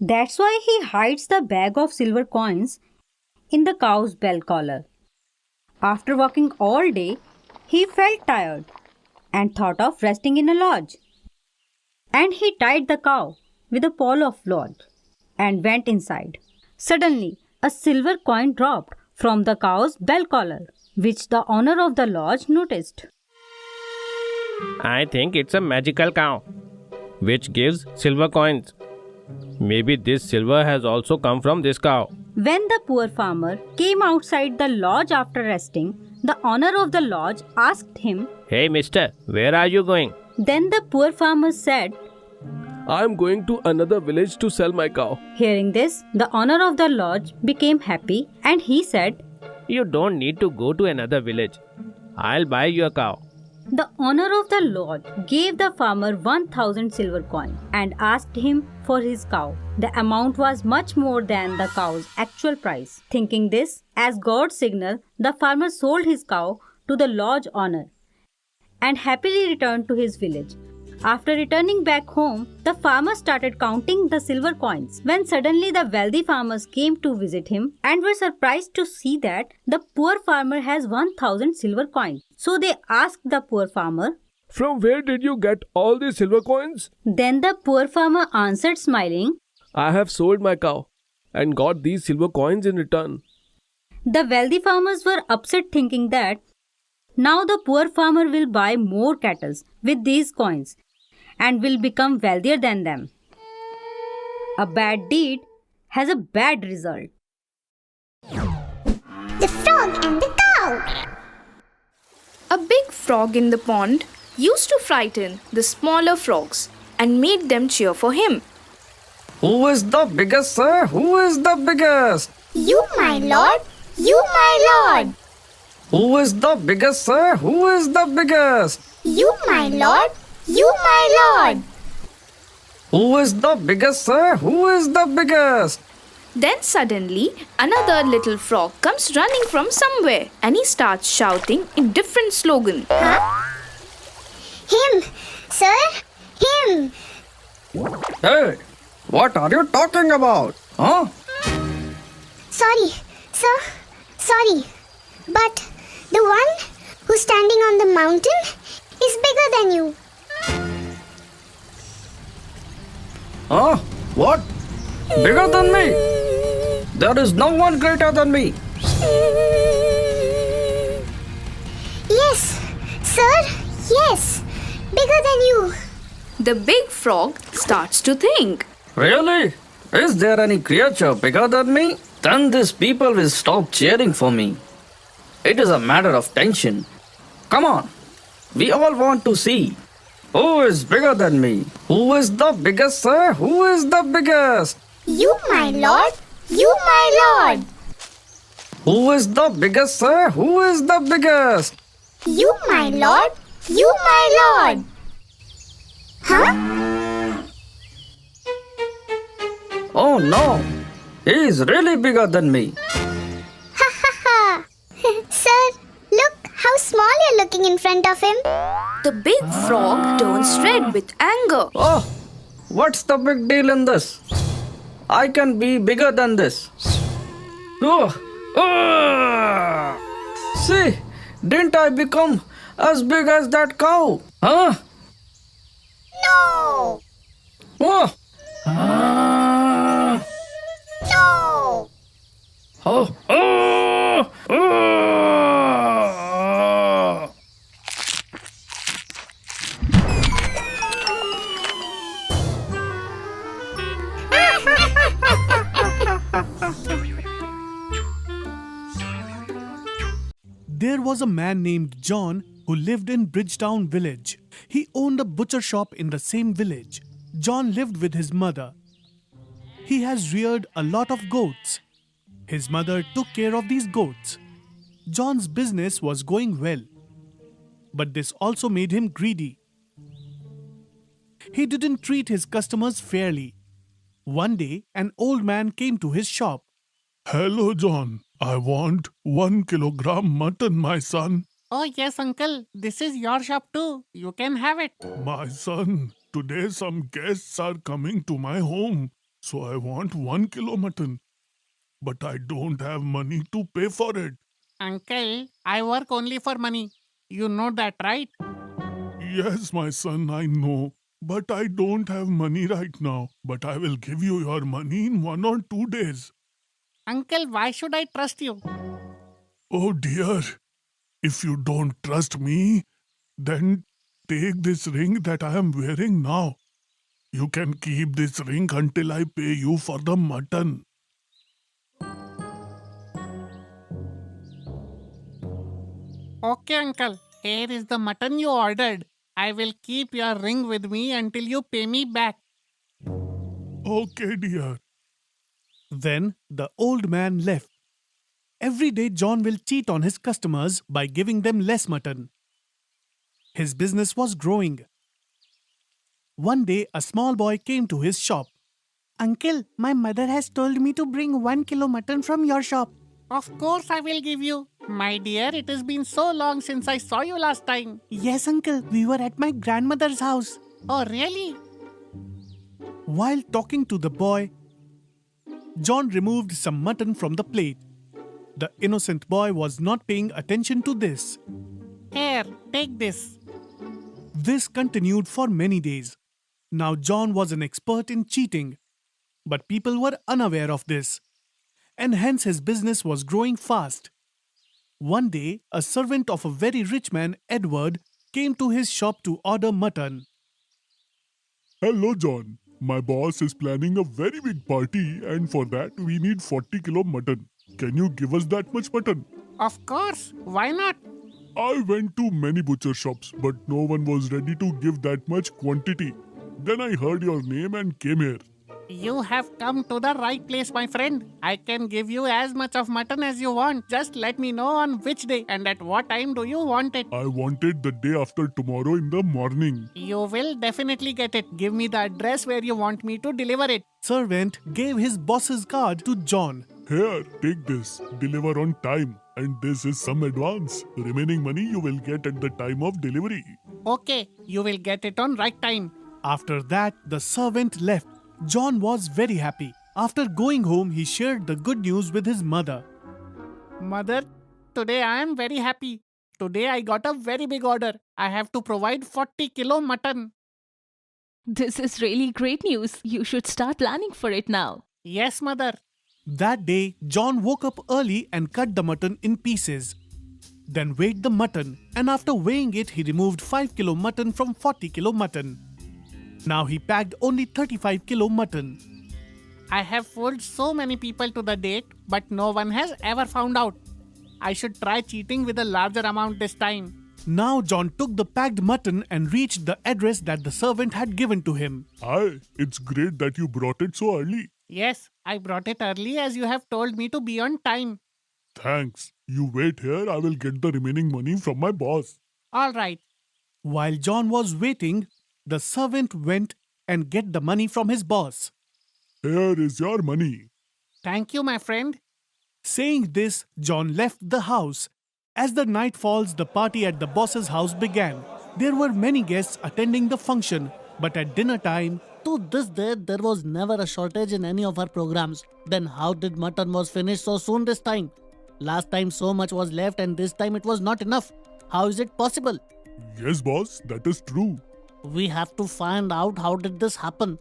that's why he hides the bag of silver coins in the cow's bell collar. After walking all day, he felt tired and thought of resting in a lodge. And he tied the cow with a pole of lodge and went inside. Suddenly, a silver coin dropped from the cow's bell collar, which the owner of the lodge noticed. I think it's a magical cow, which gives silver coins. Maybe this silver has also come from this cow. When the poor farmer came outside the lodge after resting, the owner of the lodge asked him, Hey mister, where are you going? Then the poor farmer said, I'm going to another village to sell my cow. Hearing this, the owner of the lodge became happy and he said, You don't need to go to another village. I'll buy your cow. The owner of the lodge gave the farmer 1,000 silver coins and asked him for his cow. The amount was much more than the cow's actual price. Thinking this as God's signal, the farmer sold his cow to the lodge owner and happily returned to his village. After returning back home, the farmer started counting the silver coins when suddenly the wealthy farmers came to visit him and were surprised to see that the poor farmer has 1,000 silver coins. So they asked the poor farmer, From where did you get all these silver coins? Then the poor farmer answered smiling, I have sold my cow and got these silver coins in return. The wealthy farmers were upset thinking that now the poor farmer will buy more cattle with these coins and will become wealthier than them. A bad deed has a bad result. The frog and the cow. A big frog in the pond used to frighten the smaller frogs and made them cheer for him. Who is the biggest, sir? Who is the biggest? You, my lord. You, my lord. Who is the biggest, sir? Who is the biggest? You, my lord. You, my lord. Who is the biggest, sir? Who is the biggest? Then suddenly, another little frog comes running from somewhere and he starts shouting in different slogan. Huh? Him, sir. Him. Hey, what are you talking about? Huh? Sorry, sir. Sorry. But the one who's standing on the mountain is bigger than you. Huh? What? Bigger than me? There is no one greater than me. Yes, sir. Yes. Bigger than you. The big frog starts to think. Really? Is there any creature bigger than me? Then these people will stop cheering for me. It is a matter of tension. Come on. We all want to see. Who is bigger than me? Who is the biggest, sir? Who is the biggest? You, my lord. You, my lord. Who is the biggest, sir? Who is the biggest? You, my lord. You, my lord. Huh? Oh no. He is really bigger than me. Ha ha ha. Sir, look how small you're looking in front of him. The big frog turns red with anger. Oh, what's the big deal in this? I can be bigger than this. Oh, see, didn't I become as big as that cow? Huh? No. Oh, Oh, oh, oh. There was a man named John who lived in Bridgetown village. He owned a butcher shop in the same village. John lived with his mother. He has reared a lot of goats. His mother took care of these goats. John's business was going well, but this also made him greedy. He didn't treat his customers fairly. One day, an old man came to his shop. Hello, John. I want 1 kilogram mutton, my son. Oh, yes, uncle. This is your shop too. You can have it. My son, today some guests are coming to my home, so I want 1 kilo mutton. But I don't have money to pay for it. Uncle, I work only for money. You know that, right? Yes, my son, I know. But I don't have money right now. But I will give you your money in 1 or 2 days. Uncle, why should I trust you? Oh dear. If you don't trust me, then take this ring that I am wearing now. You can keep this ring until I pay you for the mutton. Okay, uncle. Here is the mutton you ordered. I will keep your ring with me until you pay me back. Okay, dear. Then the old man left. Every day, John will cheat on his customers by giving them less mutton. His business was growing. One day, a small boy came to his shop. Uncle, my mother has told me to bring 1 kilo mutton from your shop. Of course, I will give you. My dear, it has been so long since I saw you last time. Yes, uncle. We were at my grandmother's house. Oh, really? While talking to the boy, John removed some mutton from the plate. The innocent boy was not paying attention to this. Here, take this. This continued for many days. Now John was an expert in cheating, but people were unaware of this, and hence his business was growing fast. One day, a servant of a very rich man, Edward, came to his shop to order mutton. Hello, John. My boss is planning a very big party, and for that we need 40 kilo mutton. Can you give us that much mutton? Of course. Why not? I went to many butcher shops, but no one was ready to give that much quantity. Then I heard your name and came here. You have come to the right place, my friend. I can give you as much of mutton as you want. Just let me know on which day and at what time do you want it. I want it the day after tomorrow in the morning. You will definitely get it. Give me the address where you want me to deliver it. Servant gave his boss's card to John. Here, take this. Deliver on time. And this is some advance. The remaining money you will get at the time of delivery. Okay, you will get it on right time. After that, the servant left. John was very happy. After going home, he shared the good news with his mother. Mother, today I am very happy. Today I got a very big order. I have to provide 40 kilo mutton. This is really great news. You should start planning for it now. Yes, mother. That day, John woke up early and cut the mutton in pieces. Then weighed the mutton, and after weighing it, he removed 5 kilo mutton from 40 kilo mutton. Now he packed only 35 kilo mutton. I have fooled so many people to the date, but no one has ever found out. I should try cheating with a larger amount this time. Now John took the packed mutton and reached the address that the servant had given to him. Hi, it's great that you brought it so early. Yes, I brought it early as you have told me to be on time. Thanks. You wait here, I will get the remaining money from my boss. All right. While John was waiting, the servant went and get the money from his boss. Here is your money. Thank you, my friend. Saying this, John left the house. As the night falls, the party at the boss's house began. There were many guests attending the function, but at dinner time, to this day, there was never a shortage in any of our programs. Then how did mutton was finished so soon this time? Last time so much was left and this time it was not enough. How is it possible? Yes, boss, that is true. We have to find out how did this happen.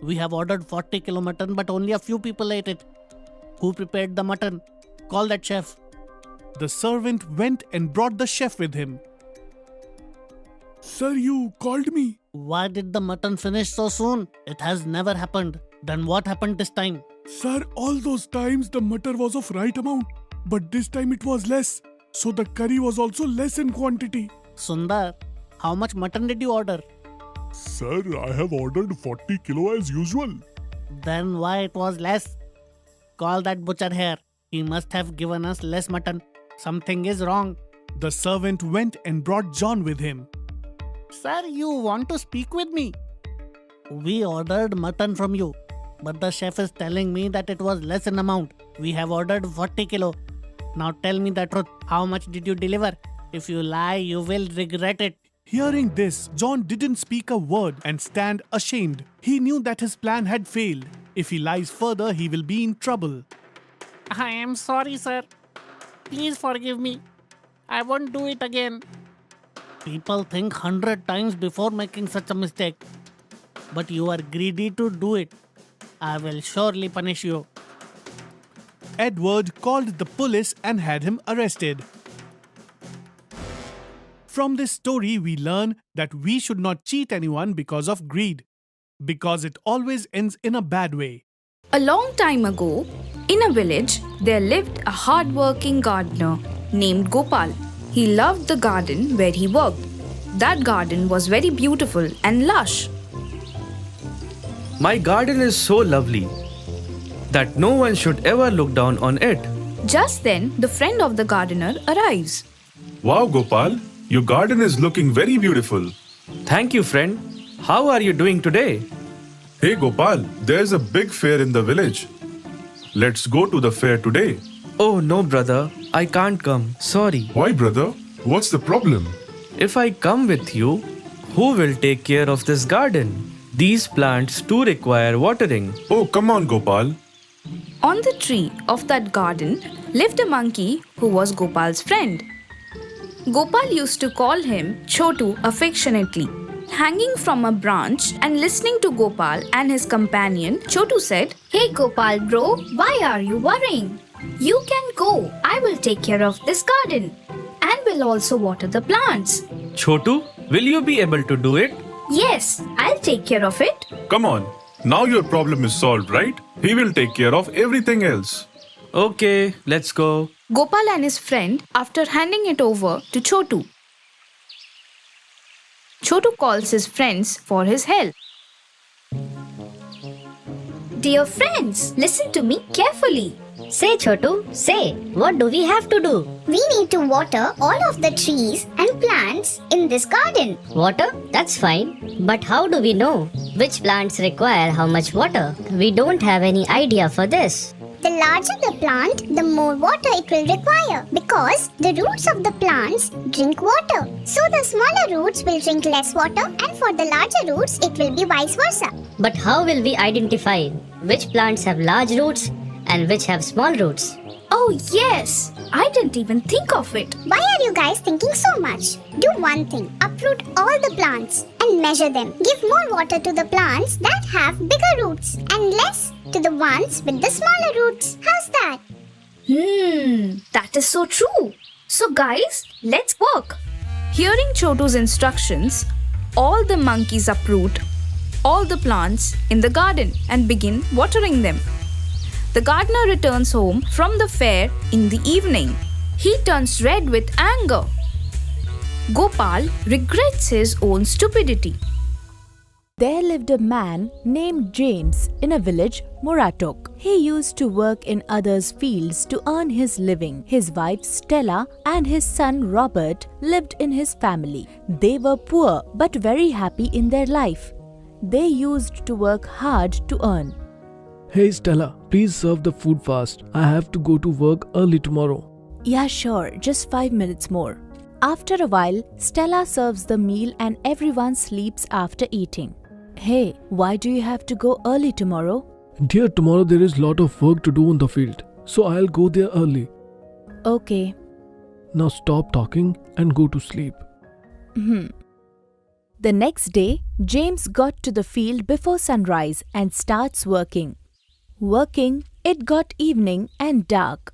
We have ordered 40 kilo mutton but only a few people ate it. Who prepared the mutton? call that chef. The servant went and brought the chef with him. Sir, you called me. Why did the mutton finish so soon? It has never happened. Then what happened this time? Sir, all those times the mutton was of right amount, but this time it was less. So the curry was also less in quantity. Sundar, how much mutton did you order? Sir, I have ordered 40 kilo as usual. Then why it was less? Call that butcher here. He must have given us less mutton. Something is wrong. The servant went and brought John with him. Sir, you want to speak with me? We ordered mutton from you, but the chef is telling me that it was less in amount. We have ordered 40 kilo. Now tell me the truth. How much did you deliver? If you lie, you will regret it. Hearing this, John didn't speak a word and stand ashamed. He knew that his plan had failed. If he lies further, he will be in trouble. I am sorry, sir. Please forgive me. I won't do it again. People think 100 times before making such a mistake. But you are greedy to do it. I will surely punish you. Edward called the police and had him arrested. From this story, we learn that we should not cheat anyone because of greed, because it always ends in a bad way. A long time ago, in a village, there lived a hard-working gardener named Gopal. He loved the garden where he worked. That garden was very beautiful and lush. My garden is so lovely that no one should ever look down on it. Just then, the friend of the gardener arrives. Wow, Gopal, your garden is looking very beautiful. Thank you, friend. How are you doing today? Hey, Gopal, there's a big fair in the village. Let's go to the fair today. Oh, no, brother. I can't come. Sorry. Why, brother? What's the problem? If I come with you, who will take care of this garden? These plants too require watering. Oh, come on, Gopal. On the tree of that garden lived a monkey who was Gopal's friend. Gopal used to call him Chotu affectionately. Hanging from a branch and listening to Gopal and his companion, Chotu said, Hey Gopal bro, why are you worrying? You can go. I will take care of this garden and will also water the plants. Chotu, will you be able to do it? Yes, I'll take care of it. Come on. Now your problem is solved, right? He will take care of everything else. Okay, let's go. Gopal and his friend after handing it over to Chotu. Chotu calls his friends for his help. Dear friends, listen to me carefully. Say Chotu, say, what do we have to do? We need to water all of the trees and plants in this garden. Water? That's fine. But how do we know which plants require how much water? We don't have any idea for this. The larger the plant, the more water it will require because the roots of the plants drink water. So the smaller roots will drink less water and for the larger roots it will be vice versa. But how will we identify which plants have large roots and which have small roots? Oh yes, I didn't even think of it. Why are you guys thinking so much? Do one thing, uproot all the plants and measure them. Give more water to the plants that have bigger roots and less to the ones with the smaller roots. How's that? That is so true. So guys, let's work. Hearing Chotu's instructions, all the monkeys uproot all the plants in the garden and begin watering them. The gardener returns home from the fair in the evening. He turns red with anger. Gopal regrets his own stupidity. There lived a man named James in a village, Moratok. He used to work in others' fields to earn his living. His wife Stella and his son Robert lived in his family. They were poor but very happy in their life. They used to work hard to earn. Hey Stella, please serve the food fast. I have to go to work early tomorrow. Yeah, sure, just 5 minutes more. After a while, Stella serves the meal and everyone sleeps after eating. Hey, why do you have to go early tomorrow? Dear, tomorrow there is lot of work to do on the field, so I'll go there early. Okay. Now stop talking and go to sleep. The next day, James got to the field before sunrise and starts working. Working, it got evening and dark.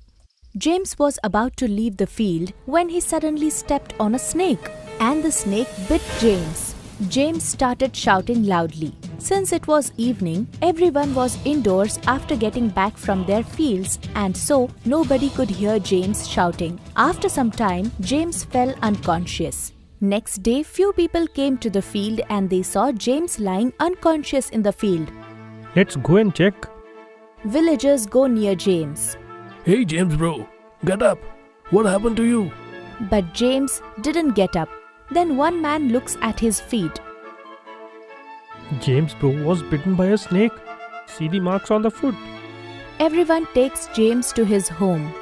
James was about to leave the field when he suddenly stepped on a snake, and the snake bit James. James started shouting loudly. Since it was evening, everyone was indoors after getting back from their fields, and so nobody could hear James shouting. After some time, James fell unconscious. Next day, few people came to the field and they saw James lying unconscious in the field. Let's go and check. Villagers go near James. Hey James bro, get up. What happened to you? But James didn't get up. Then one man looks at his feet. James bro was bitten by a snake. See the marks on the foot. Everyone takes James to his home.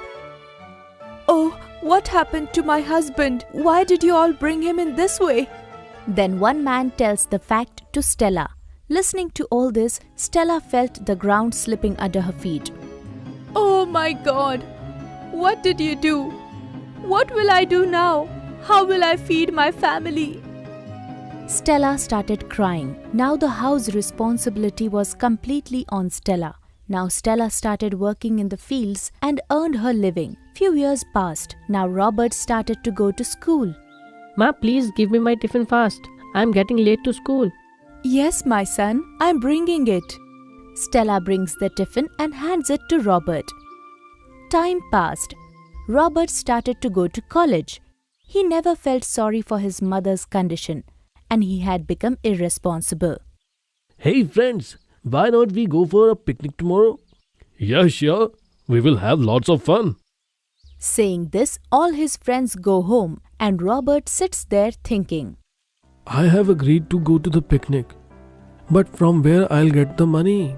Oh, what happened to my husband? Why did you all bring him in this way? Then one man tells the fact to Stella. Listening to all this, Stella felt the ground slipping under her feet. Oh my God! What did you do? What will I do now? How will I feed my family? Stella started crying. Now the house responsibility was completely on Stella. Now Stella started working in the fields and earned her living. Few years passed. Now Robert started to go to school. Ma, please give me my tiffin fast. I'm getting late to school. Yes, my son, I'm bringing it. Stella brings the tiffin and hands it to Robert. Time passed. Robert started to go to college. He never felt sorry for his mother's condition, and he had become irresponsible. Hey friends, why not we go for a picnic tomorrow? Yeah, sure. We will have lots of fun. Saying this, all his friends go home, and Robert sits there thinking. I have agreed to go to the picnic, but from where I'll get the money?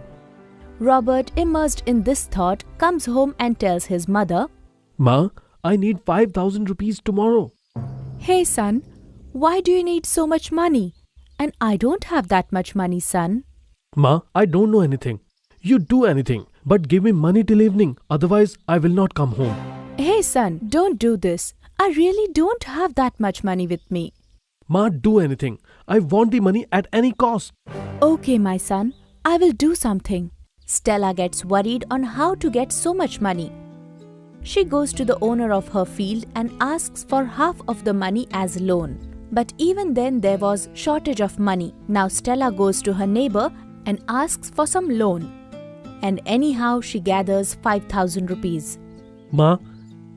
Robert, immersed in this thought, comes home and tells his mother, Ma, I need 5,000 rupees tomorrow. Hey son, why do you need so much money? And I don't have that much money, son. Ma, I don't know anything. You do anything, but give me money till evening, otherwise I will not come home. Hey son, don't do this. I really don't have that much money with me. Ma, do anything. I want the money at any cost. Okay, my son, I will do something. Stella gets worried on how to get so much money. She goes to the owner of her field and asks for half of the money as loan. But even then there was shortage of money. Now Stella goes to her neighbor and asks for some loan. And anyhow she gathers 5,000 rupees. Ma,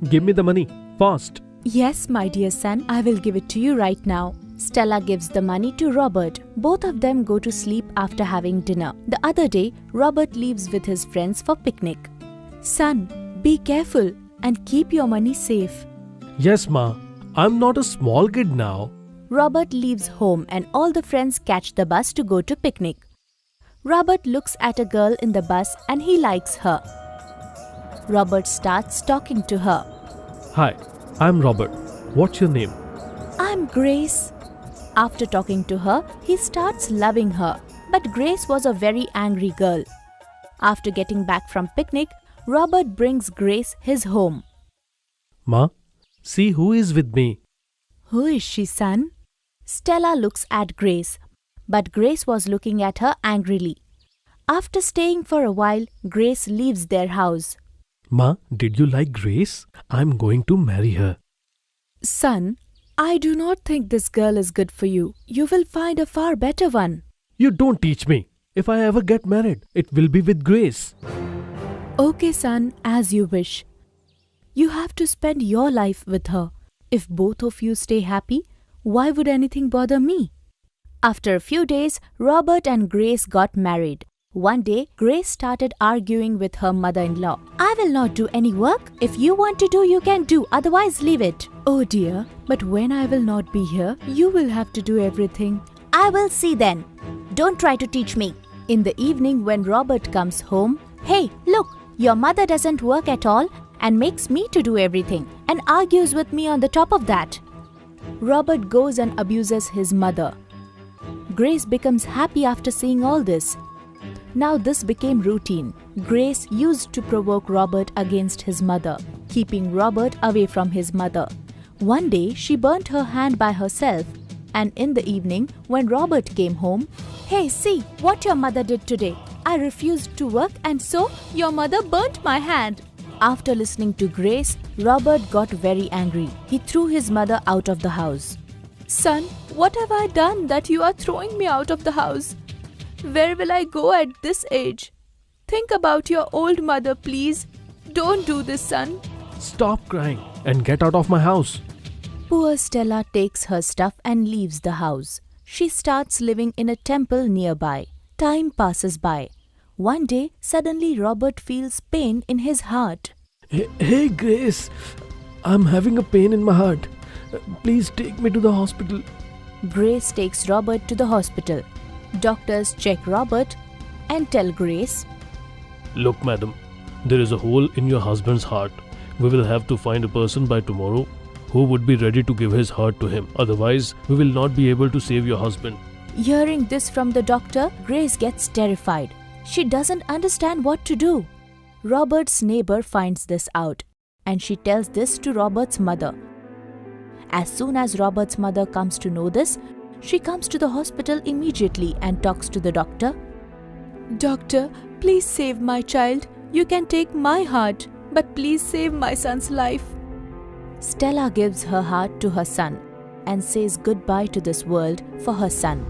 give me the money, fast. Yes, my dear son, I will give it to you right now. Stella gives the money to Robert. Both of them go to sleep after having dinner. The other day, Robert leaves with his friends for picnic. Son, be careful and keep your money safe. Yes, Ma. I'm not a small kid now. Robert leaves home and all the friends catch the bus to go to picnic. Robert looks at a girl in the bus and he likes her. Robert starts talking to her. Hi, I'm Robert. What's your name? I'm Grace. After talking to her, he starts loving her. But Grace was a very angry girl. After getting back from picnic, Robert brings Grace his home. Ma, see who is with me. Who is she, son? Stella looks at Grace, but Grace was looking at her angrily. After staying for a while, Grace leaves their house. Ma, did you like Grace? I'm going to marry her. Son, I do not think this girl is good for you. You will find a far better one. You don't teach me. If I ever get married, it will be with Grace. Okay, son, as you wish. You have to spend your life with her. If both of you stay happy, why would anything bother me? After a few days, Robert and Grace got married. One day, Grace started arguing with her mother-in-law. I will not do any work. If you want to do, you can do. Otherwise, leave it. Oh dear, but when I will not be here, you will have to do everything. I will see then. Don't try to teach me. In the evening, when Robert comes home, hey, look, your mother doesn't work at all and makes me to do everything and argues with me on the top of that. Robert goes and abuses his mother. Grace becomes happy after seeing all this. Now this became routine. Grace used to provoke Robert against his mother, keeping Robert away from his mother. One day she burnt her hand by herself, and in the evening when Robert came home, hey, see what your mother did today. I refused to work and so your mother burnt my hand. After listening to Grace, Robert got very angry. He threw his mother out of the house. Son, what have I done that you are throwing me out of the house? Where will I go at this age? Think about your old mother, please. Don't do this, son. Stop crying and get out of my house. Poor Stella takes her stuff and leaves the house. She starts living in a temple nearby. Time passes by. One day, suddenly Robert feels pain in his heart. Hey Grace, I'm having a pain in my heart. Please take me to the hospital. Grace takes Robert to the hospital. Doctors check Robert and tell Grace, Look, madam, there is a hole in your husband's heart. We will have to find a person by tomorrow who would be ready to give his heart to him. Otherwise, we will not be able to save your husband. Hearing this from the doctor, Grace gets terrified. She doesn't understand what to do. Robert's neighbor finds this out and she tells this to Robert's mother. As soon as Robert's mother comes to know this, she comes to the hospital immediately and talks to the doctor. Doctor, please save my child. You can take my heart, but please save my son's life. Stella gives her heart to her son and says goodbye to this world for her son.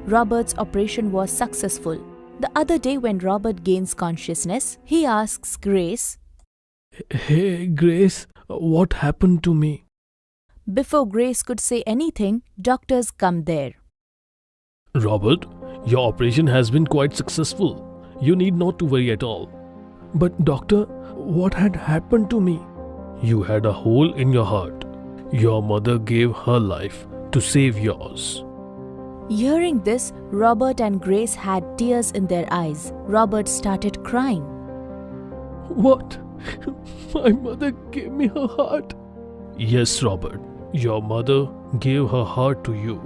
Robert's operation was successful. The other day when Robert gains consciousness, he asks Grace, Hey Grace, what happened to me? Before Grace could say anything, doctors come there. Robert, your operation has been quite successful. You need not to worry at all. But doctor, what had happened to me? You had a hole in your heart. Your mother gave her life to save yours. Hearing this, Robert and Grace had tears in their eyes. Robert started crying. What? My mother gave me her heart. Yes, Robert. Your mother gave her heart to you.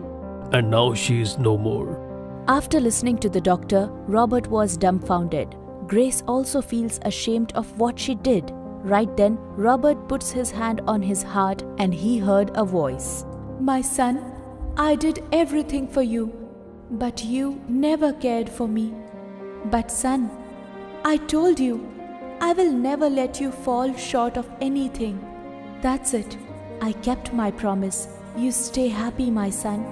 And now she is no more. After listening to the doctor, Robert was dumbfounded. Grace also feels ashamed of what she did. Right then, Robert puts his hand on his heart and he heard a voice. My son, I did everything for you, but you never cared for me. But son, I told you, I will never let you fall short of anything. That's it. I kept my promise. You stay happy, my son.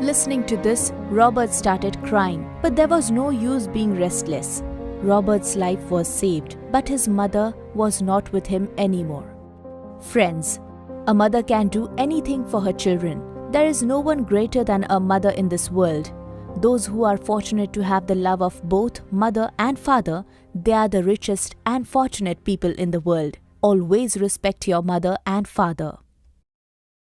Listening to this, Robert started crying, but there was no use being restless. Robert's life was saved, but his mother was not with him anymore. Friends, a mother can do anything for her children. There is no one greater than a mother in this world. Those who are fortunate to have the love of both mother and father, they are the richest and fortunate people in the world. Always respect your mother and father.